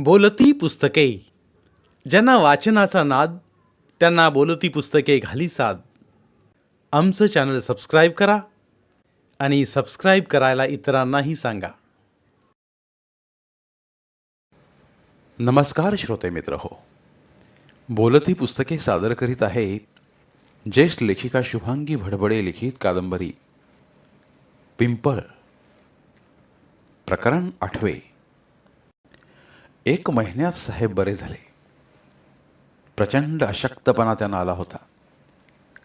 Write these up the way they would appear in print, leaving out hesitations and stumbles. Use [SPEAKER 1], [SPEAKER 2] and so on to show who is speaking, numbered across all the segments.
[SPEAKER 1] बोलती पुस्तके. ज्यांना वाचनाचा नाद, त्यांना बोलती पुस्तके घाली साद. आमचं चॅनल सबस्क्राईब करा आणि सबस्क्राईब करायला इतरांनाही सांगा. नमस्कार श्रोते मित्र हो. बोलती पुस्तके सादर करीत आहेत ज्येष्ठ लेखिका शुभांगी भडबडे लिखित कादंबरी पिंपळ, प्रकरण 8. 1 महिन्यात साहेब बरे झाले. प्रचंड अशक्तपणा त्यांना आला होता.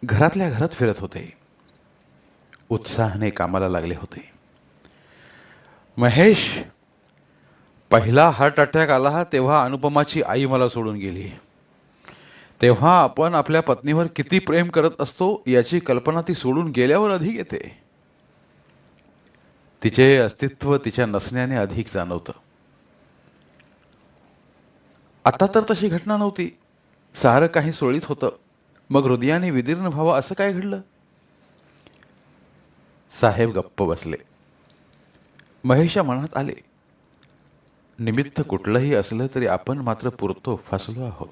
[SPEAKER 1] घरातल्या घरात फिरत होते. उत्साहाने कामाला लागले होते. महेश, पहिला हार्ट अटॅक आला तेव्हा अनुपमाची आई मला सोडून गेली. तेव्हा आपण आपल्या पत्नीवर किती प्रेम करत असतो याची कल्पना ती सोडून गेल्यावर अधिक येते. तिचे अस्तित्व तिच्या नसण्याने अधिक जाणवतं. आता तर तशी घटना नव्हती. सारं काही सुरळीत होतं. मग हृदयाने विदीर्ण व्हावं असं काय घडलं? साहेब गप्प बसले. महेशच्या मनात आले, निमित्त कुठलंही असलं तरी आपण मात्र पुरतो फसलो आहोत.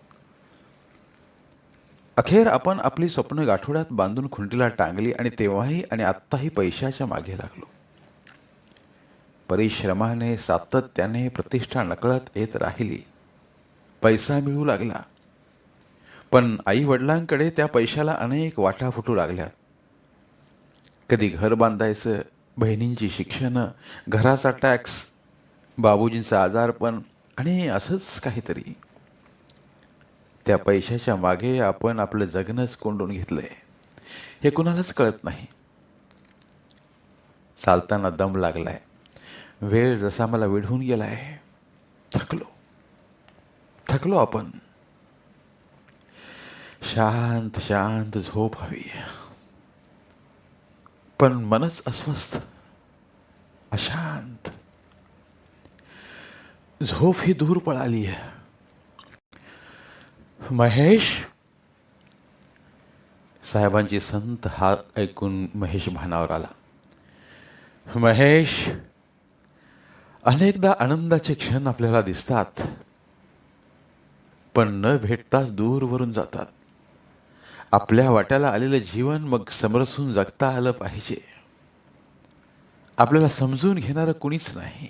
[SPEAKER 1] अखेर आपण आपली स्वप्न गाठोड्यात बांधून खुंटीला टांगली आणि तेव्हाही आणि आत्ताही पैशाच्या मागे लागलो. परिश्रमाने सातत्याने प्रतिष्ठा नकळत येत राहिली. पैसा मिळू लागला. पण आई वडिलांकडे त्या पैशाला अनेक वाटा फुटू लागल्या. कधी घर बांधायचं, बहिणींची शिक्षणं, घराचा टॅक्स, बाबूजींचं आजारपण आणि असंच काहीतरी. त्या पैशाच्या मागे आपण आपलं जगणंच कोंडून घेतलंय हे कुणालाच कळत नाही. चालताना दम लागलाय. वेळ जसा मला वेढून गेलाय. थकलो आपण. शांत शांत झोप हवी. पण मनच अस्वस्थ, अशांत. झोप ही दूर पळाली. महेश, साहेबांची संत हाक ऐकून महेश भानावर आला. महेश, अनेकदा आनंदाचे क्षण आपल्याला दिसतात, पण न भेटताच दूरवरून जातात. आपल्या वाट्याला आलेलं जीवन मग समरसून जगता आलं पाहिजे. आपल्याला समजून घेणारं कुणीच नाही.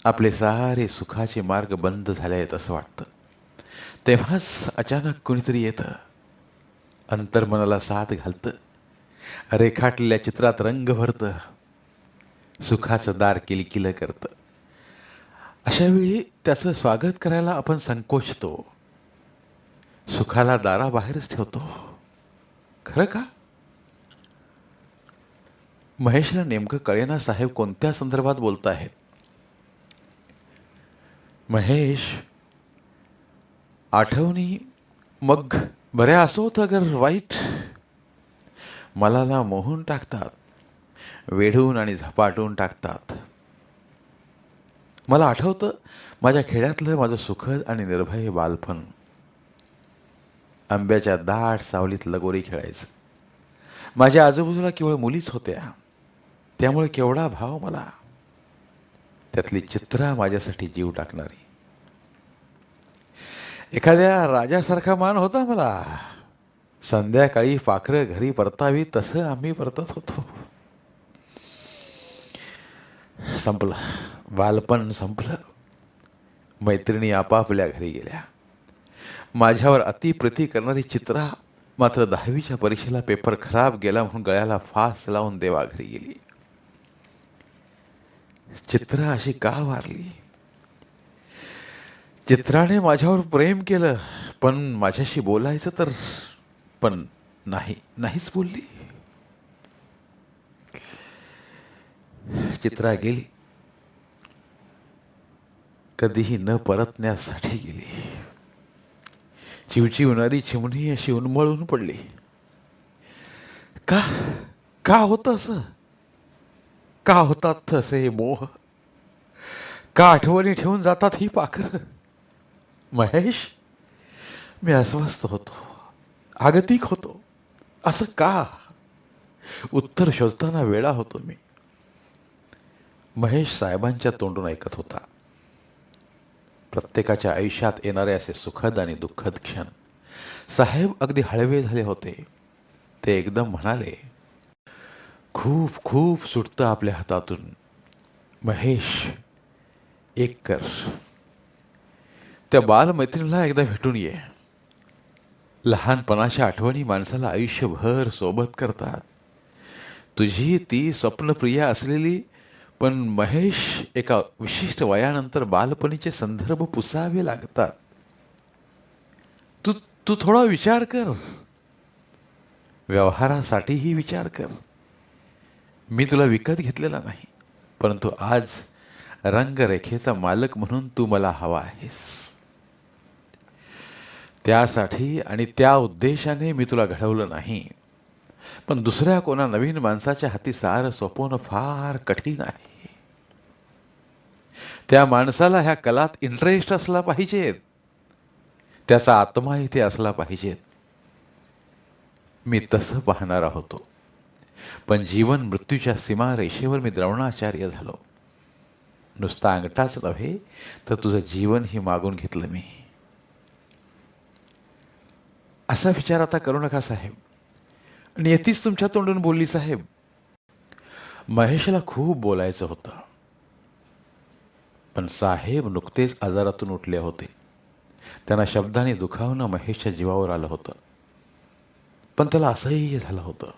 [SPEAKER 1] आपले सारे सुखाचे मार्ग बंद झाले आहेत असं वाटतं. तेव्हाच अचानक कुणीतरी येतं, अंतर्मनाला साथ घालतं, रेखाटलेल्या चित्रात रंग भरतं, सुखाचं दार किलकिलं करतं. अशावेळी त्याचं स्वागत करायला आपण संकोचतो, सुखाला दाराबाहेरच ठेवतो. खरं का? महेशला नेमकं कळेना साहेब कोणत्या संदर्भात बोलत आहेत. महेश, आठवणी मग बऱ्या असोत अगर वाईट, मलाला मोहून टाकतात, वेढून आणि झपाटून टाकतात. मला आठवतं माझ्या खेड्यातलं माझं सुखद आणि निर्भय बालपण. आंब्याच्या दाट सावलीत लगोरी खेळायचं. माझ्या आजूबाजूला केवळ मुलीच होत्या, त्यामुळे केवढा भाव मला. त्यातली चित्रा माझ्यासाठी जीव टाकणारी. एखाद्या राजासारखा मान होता मला. संध्याकाळी पाखरं घरी परतावी तसं आम्ही परतत होतो. संपलं, बालपण संपलं. मैत्रिणी आपापल्या घरी गेल्या. माझ्यावर अतिप्रीती करणारी चित्रा मात्र 10वीच्या परीक्षेला पेपर खराब गेला म्हणून गळ्याला फास लावून देवाघरी गेली. चित्रा अशी का वारली? चित्राने माझ्यावर प्रेम केलं, पण माझ्याशी बोलायचं तर पण नाहीच बोलली. चित्रा गेली, कधीही न परतण्यासाठी गेली. चिवचिवणारी चिमणी अशी उन्मळून पडली. का का होतं असं? का होतात असे हे मोह? का आठवणी ठेवून जातात ही पाखरं? महेश, मी अस्वस्थ होतो, आगतिक होतो. असं का? उत्तर शोधताना वेडा होतो मी. महेश साहेबांच्या तोंडून ऐकत होता. प्रत्येकाच्या आयुष्यात येणारे असे सुखद आणि दुःखद क्षण. साहेब अगदी हळवे झाले होते. ते एकदम म्हणाले, खूप खूप सुटतं आपल्या हातातून. महेश, एक कर. त्या बालमैत्रिणीला एकदा भेटून ये. लहानपणाच्या आठवणी माणसाला आयुष्यभर सोबत करतात. तुझी ती स्वप्नप्रिय असलेली, पण महेश, एका विशिष्ट वयानंतर बालपणीचे संदर्भ पुसावे लागतात. तू तू थोडा विचार कर. व्यवहारासाठीही विचार कर. मी तुला विकत घेतलेला नाही, परंतु आज रंगरेखेचा मालक म्हणून तू मला हवा आहेस. त्यासाठी आणि त्या उद्देशाने मी तुला घडवलं नाही. पण दुसऱ्या कोणा नवीन माणसाच्या हाती सारं सोपवणं फार कठीण आहे. त्या माणसाला ह्या कलात इंटरेस्ट असला पाहिजे. त्याचा आत्मा इथे असला पाहिजे. मी तसं पाहणारा होतो. पण जीवन मृत्यूच्या सीमारेषेवर मी द्रोणाचार्य झालो. नुसता अंगठाच नव्हे, तर तुझं जीवनही मागून घेतलं मी. असा विचार आता करू नका साहेब. नियतीच तुमच्या तोंडून बोलली साहेब. महेशला खूप बोलायचं होतं, पण साहेब नुकतेच आजारातून उठले होते. त्यांना शब्दाने दुखावणं महेशच्या जीवावर आलं होतं. पण त्याला असह्य झालं होतं.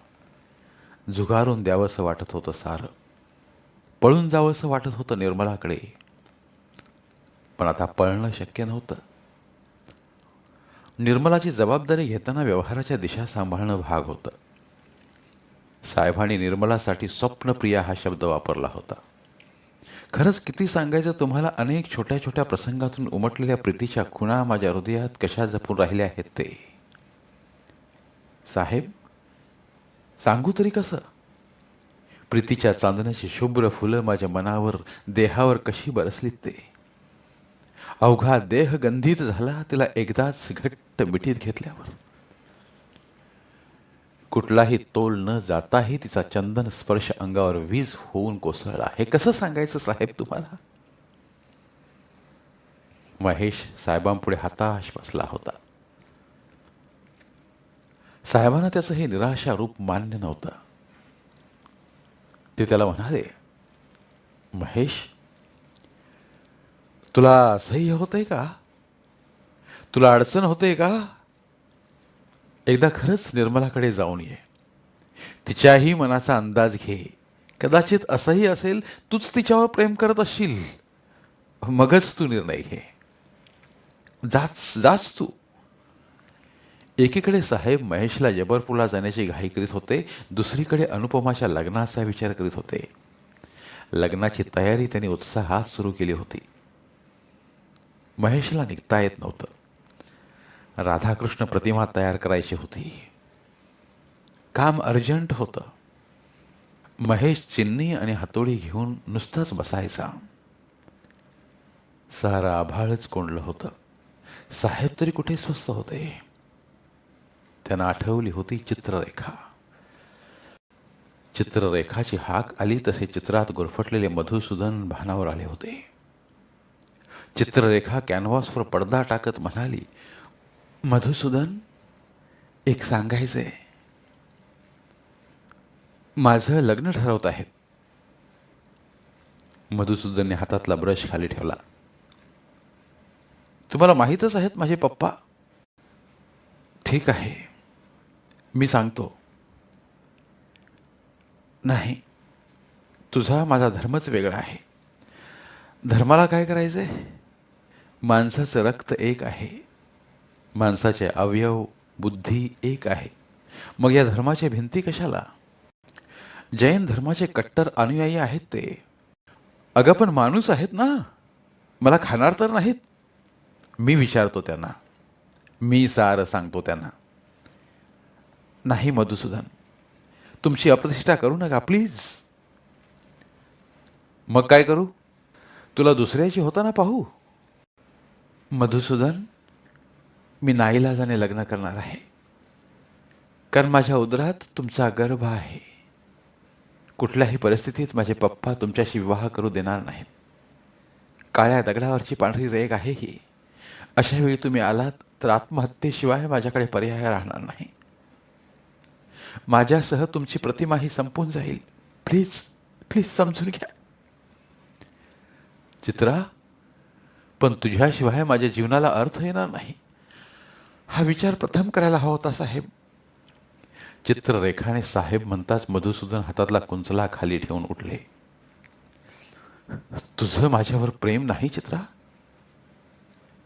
[SPEAKER 1] झुगारून द्यावंसं वाटत होतं सारं. पळून जावंसं वाटत होतं निर्मलाकडे. पण आता पळणं शक्य नव्हतं. निर्मलाची जबाबदारी घेताना व्यवहाराच्या दिशा सांभाळणं भाग होतं. साहेबांनी निर्मलासाठी स्वप्नप्रिया हा शब्द वापरला होता. खरंच किती सांगायचं तुम्हाला, अनेक छोट्या छोट्या प्रसंगातून उमटलेल्या प्रीतीच्या खुणा माझ्या हृदयात कशा जपून राहिल्या आहेत ते. साहेब, सांगू तरी कसं? प्रीतीच्या चांदण्याची शुभ्र फुलं माझ्या मनावर, देहावर कशी बरसलीत ते. अवघा देह गंधित झाला तिला एकदाच घट्ट मिठीत घेतल्यावर. कुठलाही तोल न जाताही तिचा चंदन स्पर्श अंगावर वीज होऊन कोसळला. हे कसं सांगायचं साहेब तुम्हाला? महेश साहेबांपुढे हताश बसला होता. साहेबांना त्याचं हे निराशा रूप मान्य नव्हतं. ते त्याला म्हणाले, महेश, तुला असह्य होतंय का? तुला अडचण होते का? एकदा खरंच निर्मलाकडे जाऊन ये. तिच्याही मनाचा अंदाज घे. कदाचित असंही असेल तूच तिच्यावर प्रेम करत असशील. मगच तू निर्णय घे. जाच तू. एकीकडे साहेब महेशला जबलपूरला जाण्याची घाई करीत होते. दुसरीकडे अनुपमाच्या लग्नाचा विचार करीत होते. लग्नाची तयारी त्यांनी उत्साहात सुरू केली होती. महेशला निघता येत नव्हतं. राधाकृष्ण प्रतिमा तयार करायची होती. काम अर्जंट होतं. महेश चिन्नी आणि हातोडी घेऊन नुसताच बसायचा. सारं आभाळच कोंडलं होतं. साहेब तरी कुठे स्वस्थ होते. त्यांना आठवली होती चित्ररेखा. चित्ररेखाची हाक आली तसे चित्रात गुरफटलेले मधुसूदन भानावर आले होते. चित्ररेखा कॅनव्हासवर पडदा टाकत म्हणाली, मधुसूदन, एक सांगायचंय. माझं लग्न ठरवत आहेत. मधुसूदनने हातातला ब्रश खाली ठेवला. तुम्हाला माहीतच आहेत माझे पप्पा. ठीक आहे, मी सांगतो. नाही, तुझा माझा धर्मच वेगळा आहे. धर्माला काय करायचंय? माणसाचं रक्त एक आहे. माणसाचे अवयव, बुद्धी एक आहे. मग या धर्माच्या भिंती कशाला? जैन धर्माचे कट्टर अनुयायी आहेत ते. अगं पण माणूस आहेत ना, मला खाणार तर नाहीत. मी विचारतो त्यांना. मी सारं सांगतो त्यांना. नाही मधुसूदन, तुमची अप्रतिष्ठा करू नका प्लीज. मग काय करू? तुला दुसऱ्याची होताना पाहू? मधुसूदन, मी नाईलाजाने लग्न करणार आहे. कारण माझ्या उदरात तुमचा गर्भ आहे. कुठल्याही परिस्थितीत माझे पप्पा तुमच्याशी विवाह करू देणार नाहीत. काळ्या दगडावरची पांढरी रेग आहे ही. अशा वेळी तुम्ही आलात तर आत्महत्येशिवाय माझ्याकडे पर्याय राहणार नाही. माझ्यासह तुमची प्रतिमाही संपून जाईल. प्लीज प्लीज समजून घ्या. चित्रा, पण तुझ्याशिवाय माझ्या जीवनाला अर्थ येणार नाही. हा विचार प्रथम करायला हवा होता साहेब. चित्ररेखाने साहेब म्हणताच मधुसूदन हातातला कुंचला खाली ठेवून उठले. तुझं माझ्यावर प्रेम नाही चित्रा?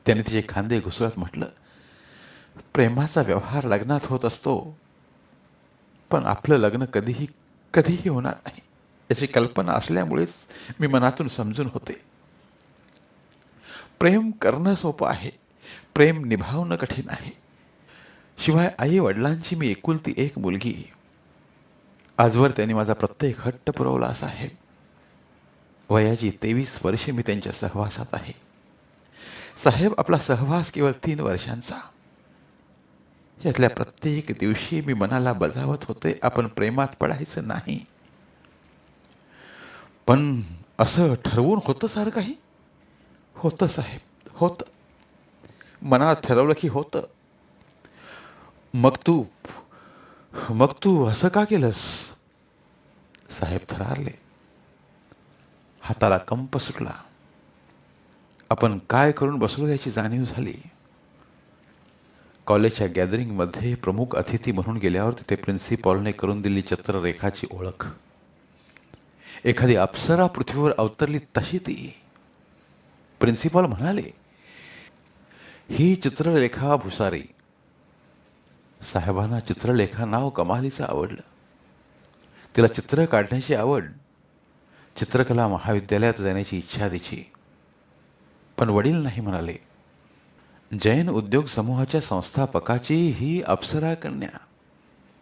[SPEAKER 1] त्याने तिचे खांदे घुसळत म्हटलं. प्रेमाचा व्यवहार लग्नात होत असतो, पण आपलं लग्न कधीही होणार नाही याची कल्पना असल्यामुळेच मी मनातून समजून होते. प्रेम करणं सोपं आहे, प्रेम निभावणं कठीण आहे. शिवाय आई वडिलांची मी एकुलती एक मुलगी. आजवर त्यांनी माझा प्रत्येक हट्ट पुरवला साहेब. वयाची 23 वर्षे मी त्यांच्या सहवासात आहे. साहेब, आपला सहवास केवळ 3 वर्षांचा. यातल्या प्रत्येक दिवशी मी मनाला बजावत होते आपण प्रेमात पडायचं नाही. पण असं ठरवून होतं सारं काही? होतं साहेब, होतं. मनात ठरवलं की होतं. मग तू असं का केलंस? साहेब थरारले. हाताला कंप सुटला. आपण काय करून बसलो याची जाणीव झाली. कॉलेजच्या गॅदरिंगमध्ये प्रमुख अतिथी म्हणून गेल्यावर तिथे प्रिन्सिपॉलने करून दिली चित्ररेखाची ओळख. एखादी अप्सरा पृथ्वीवर अवतरली तशी ती. प्रिन्सिपॉल म्हणाले, ही चित्रलेखा भुसारी. साहेबांना चित्रलेखा नाव कमालीचं आवडलं. तिला चित्र काढण्याची आवड. चित्रकला महाविद्यालयात जाण्याची इच्छा तिची. पण वडील नाही म्हणाले. जैन उद्योग समूहाच्या संस्थापकाची ही अप्सरा कन्या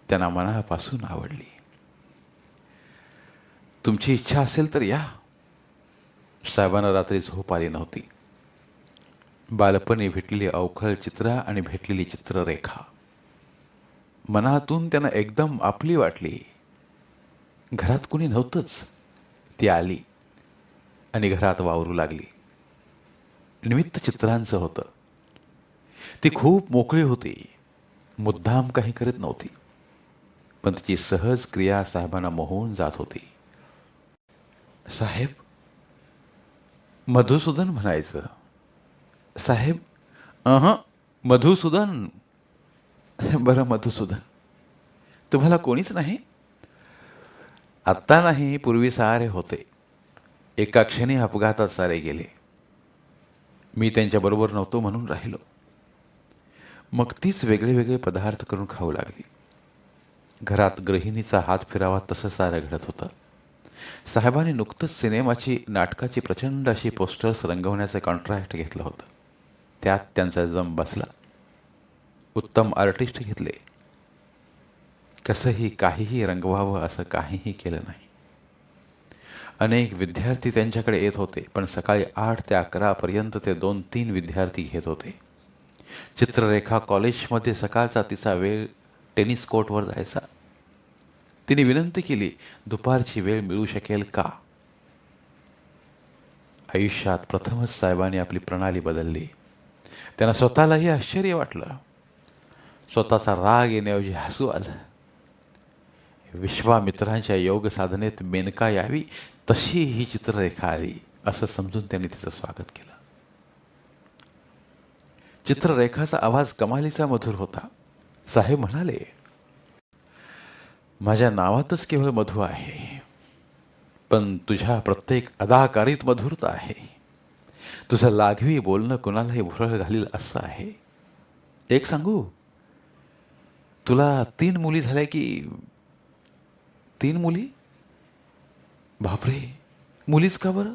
[SPEAKER 1] त्यांना मनापासून आवडली. तुमची इच्छा असेल तर या. साहेबांना रात्री झोप आली नव्हती. बालपणी भेटलेली अवखळ चित्रा आणि भेटलेली चित्ररेखा मनातून त्यांना एकदम आपली वाटली. घरात कुणी नव्हतंच. ती आली आणि घरात वावरू लागली. निमित्त चित्रांचं होतं. ती खूप मोकळी होती. मुद्दाम काही करत नव्हती, पण तिची सहज क्रिया साहेबांना मोहून जात होती. साहेब, मधुसूदन म्हणायचं. साहेब, मधुसूदन. बरं मधुसूदन. तुम्हाला कोणीच नाही? आत्ता नाही, पूर्वी सारे होते. एका क्षणी अपघातात सारे गेले. मी त्यांच्याबरोबर नव्हतो म्हणून राहिलो. मग तीच वेगळे वेगळे पदार्थ करून खाऊ लागली. घरात गृहिणीचा हात फिरावा तसं सारं घडत होतं. साहेबांनी नुकतंच सिनेमाची नाटकाची प्रचंड अशी पोस्टर्स रंगवण्याचं कॉन्ट्रॅक्ट घेतलं होतं. त्यात त्यांचा जम बसला. उत्तम आर्टिस्ट घेतले. कसंही काहीही रंगवावं असं काहीही केलं नाही. अनेक विद्यार्थी त्यांच्याकडे येत होते, पण सकाळी 8 ते 11 पर्यंत ते 2-3 विद्यार्थी घेत होते. चित्ररेखा कॉलेजमध्ये सकाळचा तिचा वेळ टेनिस कोर्टवर जायचा. तिने विनंती केली, दुपारची वेळ मिळू शकेल का? आयुष्यात प्रथमच साहेबांनी आपली प्रणाली बदलली. त्यांना स्वतःलाही आश्चर्य वाटलं. स्वतःचा राग येण्याऐवजी हसू आलं. विश्वामित्रांच्या योग साधनेत मेनका यावी तशी ही चित्ररेखा आली असं समजून त्यांनी तिचं स्वागत केलं. चित्ररेखाचा आवाज कमालीचा मधुर होता. साहेब म्हणाले, माझ्या नावातच केवळ मधु आहे, पण तुझ्या प्रत्येक अदाकारीत मधुरता आहे. तुझं लाघवी बोलणं कुणालाही भुरळ घालील असं आहे. एक सांगू, तुला 3 मुली झाल्या की? 3 मुली? बापरे, मुलीच का बरं?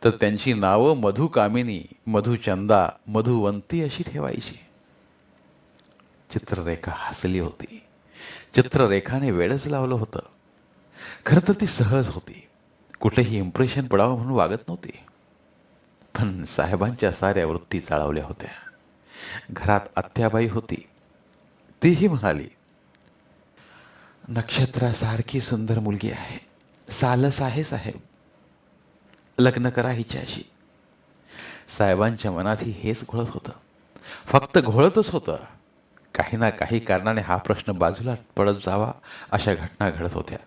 [SPEAKER 1] तर त्यांची नावं मधुकामिनी, मधुचंदा, मधुवंती अशी ठेवायची. चित्ररेखा हसली होती. चित्ररेखाने वेडच लावलं होतं. खरं तर ती सहज होती. कुठेही इम्प्रेशन पडावं म्हणून वागत नव्हती. पण साहेबांच्या साऱ्या वृत्ती चाळवल्या होत्या. घरात आत्याबाई होती. तीही म्हणाली, नक्षत्रासारखी सुंदर मुलगी आहे. सालस आहे साहेब. लग्न करा हिच्याशी. साहेबांच्या मनातही हेच घोळत होतं. फक्त घोळतच होतं. काही ना काही कारणाने हा प्रश्न बाजूला पडत जावा अशा घटना घडत होत्या.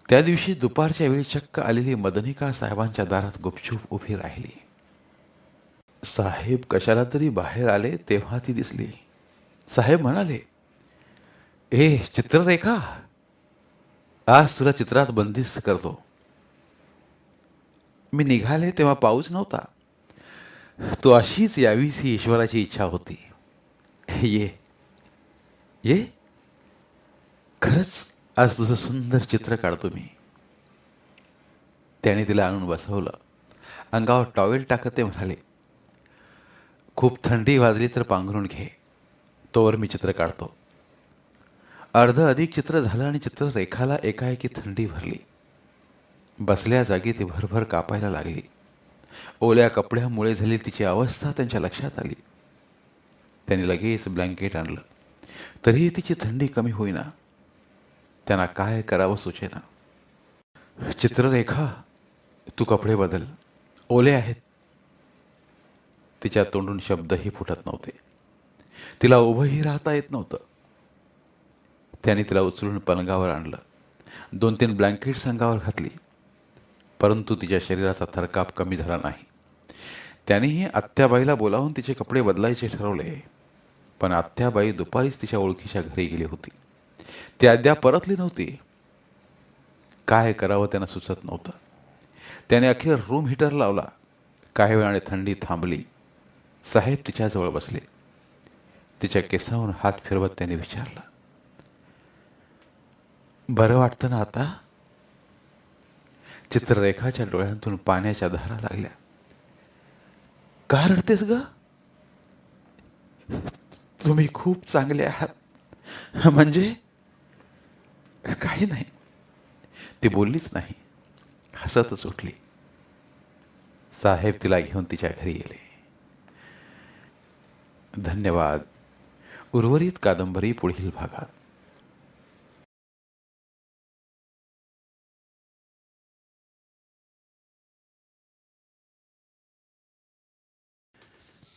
[SPEAKER 1] त्या दिवशी दुपारच्या वेळी चक्क आलेली मदनिका साहेबांच्या दारात गुपचूप उभी राहिली. साहेब कशाला तरी बाहेर आले तेव्हा ती दिसली. साहेब म्हणाले, "ए चित्ररेखा, आज तुला चित्रात बंदिस्त करतो." मी निघाले तेव्हा पाऊस नव्हता. तू अशीच यावीस ही ईश्वराची इच्छा होती. ये ये, खरंच आज तुझं सुंदर चित्र काढतो मी. त्याने तिला आणून बसवलं. अंगावर टॉवेल टाकत ते म्हणाले, "खूप थंडी वाजली तर पांघरून घे, तोवर मी चित्र काढतो." अर्ध अधिक चित्र झालं आणि चित्ररेखाला एकाएकी थंडी भरली. बसल्या जागी ती भरभर कापायला लागली. ओल्या कपड्यामुळे झाली तिची अवस्था त्यांच्या लक्षात आली. त्यांनी लगेच ब्लँकेट आणलं. तरीही तिची थंडी कमी होईना. त्यांना काय करावं सुचेना. "चित्ररेखा, तू कपडे बदल, ओले आहेत." तिच्या तोंडून शब्दही फुटत नव्हते. तिला उभंही राहता येत नव्हतं. त्याने तिला उचलून पलंगावर आणलं. 2-3 ब्लँकेट्स अंगावर घातली. परंतु तिच्या शरीराचा थरकाप कमी झाला नाही. त्यानेही आत्याबाईला बोलावून तिचे कपडे बदलायचे ठरवले. पण आत्याबाई दुपारीच तिच्या ओळखीच्या घरी गेली होती. ती अद्याप परतली नव्हती. काय करावं त्यांना सुचत नव्हतं. त्याने अखेर रूम हीटर लावला. काही वेळाने थंडी थांबली. साहेब तिच्याजवळ बसले. तिच्या केसावरून हात फिरवत त्याने विचारलं, "बरं वाटतं ना आता?" चित्ररेखाच्या डोळ्यांतून पाण्याच्या धारा लागल्या. "का रडतेस ग? तुम्ही खूप चांगले आहात." "म्हणजे?" "काही नाही." ती बोललीच नाही. हसतच उठली. साहेब तिला घेऊन तिच्या घरी गेले. धन्यवाद. उर्वरित कादंबरी पुढील भागात.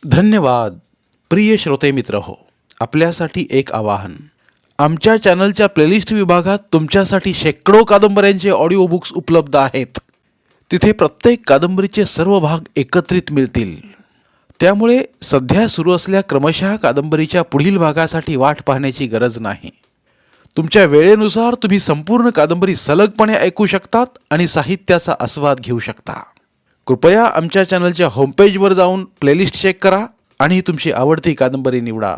[SPEAKER 2] धन्यवाद. प्रिय श्रोते मित्र हो, आपल्यासाठी एक आवाहन. आमच्या चॅनलच्या प्लेलिस्ट विभागात तुमच्यासाठी शेकडो कादंबऱ्यांचे ऑडिओ बुक्स उपलब्ध आहेत. तिथे प्रत्येक कादंबरीचे सर्व भाग एकत्रित मिळतील. त्यामुळे सध्या सुरू असलेल्या क्रमशः कादंबरीच्या पुढील भागासाठी वाट पाहण्याची गरज नाही. तुमच्या वेळेनुसार तुम्ही संपूर्ण कादंबरी सलगपणे ऐकू शकतात आणि साहित्याचा आस्वाद घेऊ शकता. कृपया आमच्या चॅनलच्या होमपेजवर जाऊन प्लेलिस्ट चेक करा आणि तुमची आवडती कादंबरी निवडा.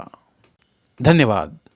[SPEAKER 2] धन्यवाद.